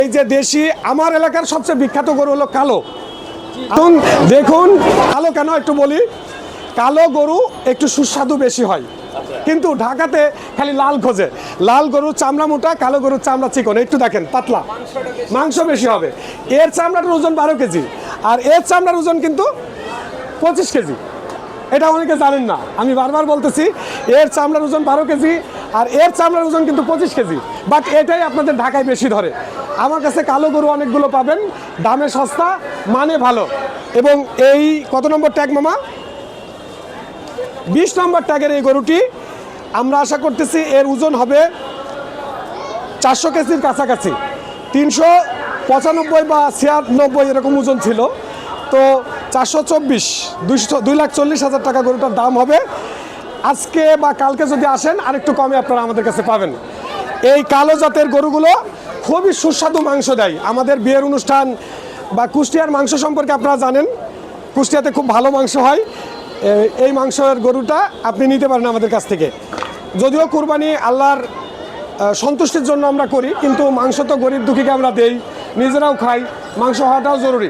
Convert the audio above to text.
এই যে দেশি আমার এলাকার সবচেয়ে বিখ্যাত গরু হলো কালো। এখন দেখুন কালো কেন একটু বলি, কালো গরু একটু সুস্বাদু বেশি হয়, কিন্তু ঢাকাতে খালি লাল খোঁজে। লাল গরুর চামড়া মোটা, কালো গরুর চামড়া চিকন, একটু দেখেন পাতলা, মাংস বেশি হবে। এর চামড়াটার ওজন 12 কেজি, আর এর চামড়ার ওজন কিন্তু 25 কেজি। এটা অনেকে জানেন না, আমি বারবার বলতেছি, এর চামড়ার ওজন 12 কেজি আর এর চামড়ার ওজন কিন্তু 25 কেজি। বাট এটাই আপনাদের ঢাকায় বেশি ধরে। আমার কাছে কালো গরু অনেকগুলো পাবেন, দামে সস্তা, মানে ভালো। এবং এই কত নম্বর ট্যাগ মামা? 20 নম্বর ট্যাগের এই গরুটি আমরা আশা করতেছি এর ওজন হবে 400 কেজির কাছাকাছি। 395 বা 96 এরকম ওজন ছিল, তো 424, 2,40,000 টাকা গরুটার দাম হবে। আজকে বা কালকে যদি আসেন আরেকটু কমে আপনারা আমাদের কাছে পাবেন। এই কালো জাতের গরুগুলো খুবই সুস্বাদু মাংস দেয়। আমাদের বিয়ের অনুষ্ঠান বা কুষ্টিয়ার মাংস সম্পর্কে আপনারা জানেন, কুষ্টিয়াতে খুব ভালো মাংস হয়। এই মাংসের গরুটা আপনি নিতে পারেন আমাদের কাছ থেকে। যদিও কুরবানি আল্লাহর সন্তুষ্টির জন্য আমরা করি, কিন্তু মাংস তো গরিব দুঃখীকে আমরা দেই, নিজেরাও খাই, মাংস হওয়াটাও জরুরি।